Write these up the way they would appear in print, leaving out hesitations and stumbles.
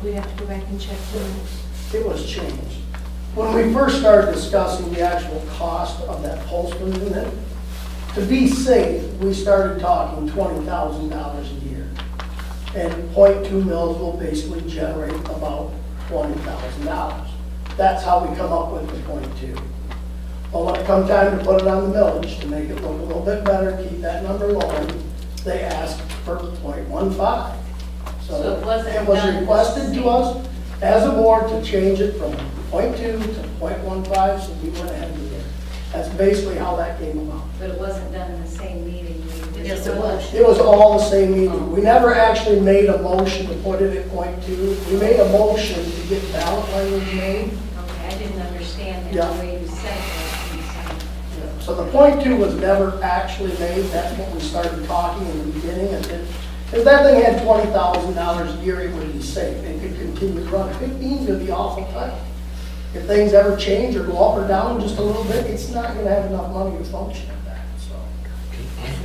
we have to go back and check the minutes. It was changed. When we first started discussing the actual cost of that Postman unit, to be safe, we started talking $20,000 a year. And .2 mils will basically generate about $20,000. That's how we come up with the .2. Well, when it comes time to put it on the millage, to make it look a little bit better, keep that number low, they asked for .15. So it wasn't it was done requested the to same. us as a board to change it from .2 to .15, so we went ahead and did it. That's basically how that came about. But it wasn't done in the same meeting. Yes, it was. It was all the same meeting. We never actually made a motion to put it at .2. We made a motion to get ballot language made. Okay, I didn't understand Yeah. the way you said that. So the .2 was never actually made. That's what we started talking in the beginning. And if that thing had $20,000 a year, it would be safe. It could continue to run. 15 is going to be awful tight. If things ever change or go up or down just a little bit, it's not going to have enough money to function at that. So.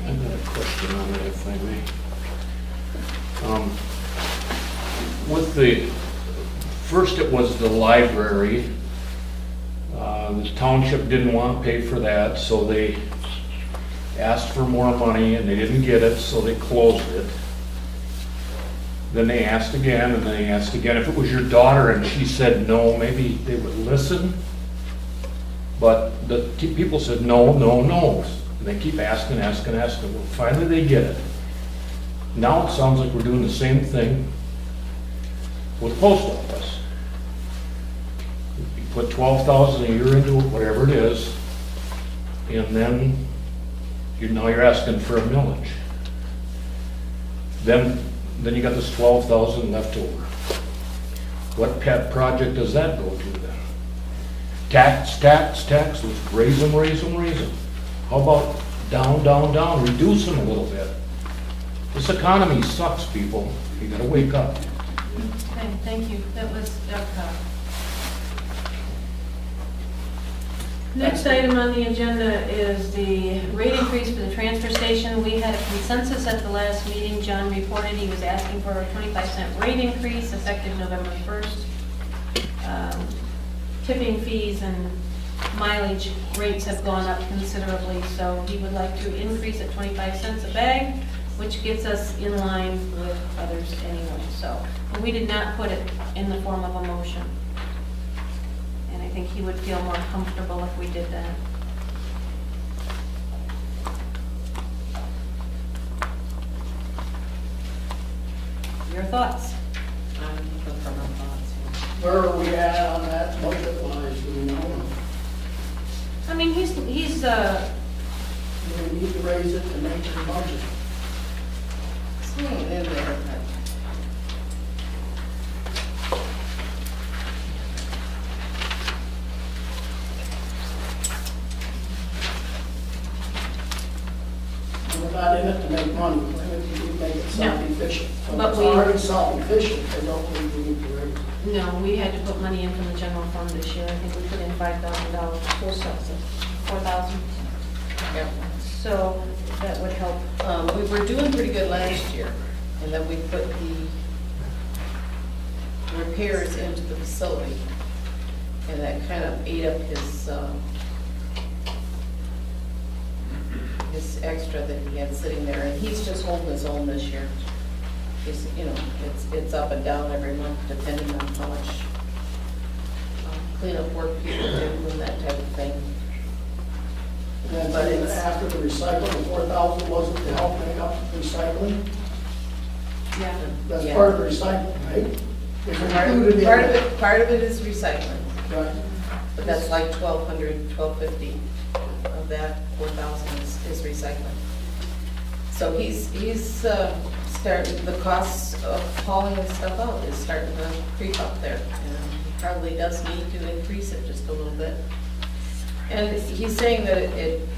I've got a question on that, if I may. With the, first it was the library. The township didn't want to pay for that, so they asked for more money and they didn't get it, so they closed it. Then they asked again, and then they asked again. If it was your daughter and she said no, maybe they would listen. But the people said no, no, no. And they keep asking, asking, asking. Well, finally they get it. Now it sounds like we're doing the same thing with the post office. You put $12,000 a year into it, whatever it is, and then now you're asking for a millage. Then you got this $12,000 left over. What pet project does that go to then? Tax, tax, tax, let's raise them, raise them, raise them. How about down, down, down, reduce them a little bit? This economy sucks, people. You gotta wake up. Okay, thank you. That was Doug Cobb. Next item on the agenda is the rate increase for the transfer station. We had a consensus at the last meeting. John reported he was asking for a 25-cent rate increase effective November 1st. Tipping fees and mileage rates have gone up considerably, so he would like to increase at 25 cents a bag, which gets us in line with others anyway. So we did not put it in the form of a motion. And I think he would feel more comfortable if we did that. Your thoughts? I'm looking for my thoughts. Where are we at on that budget-wise? Do we know? I mean, he's Do we need to raise it to make the budget? It's hanging in there, but We're not in it to make money, we're in it to make it self-efficient. So But it's we- already self-efficient, I don't believe we need to raise it. No, we had to put money in from the general fund this year. I think we put in $5,000. 4,000. yeah. So that would help. We were doing pretty good last year, and then we put the repairs into the facility, and that kind of ate up his extra that he had sitting there, and he's just holding his own this year. It's, you know, it's up and down every month depending on how much cleanup work people do and that type of thing. And But then it's- after the recycling, the 4,000 wasn't to help make up the recycling? Yeah. That's Yeah. part of the recycling, right? It's Part included in of that. part of it is recycling, Right. but that's like 1,200, 1,250 of that 4,000 is recycling. So he's starting, the cost of hauling this stuff out is starting to creep up there. And he probably does need to increase it just a little bit. And he's saying that it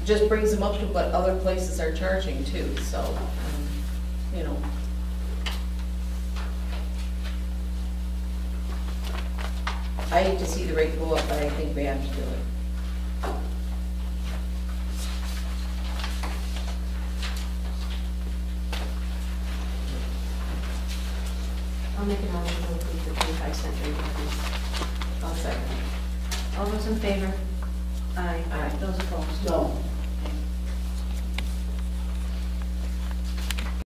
just brings him up to what other places are charging too, so, you know. I hate to see the rate go up, but I think we have to do it. I'll make a motion to approve the 25-cent rate increase. I'll second. All those in favor? Aye. Aye. Those opposed? No,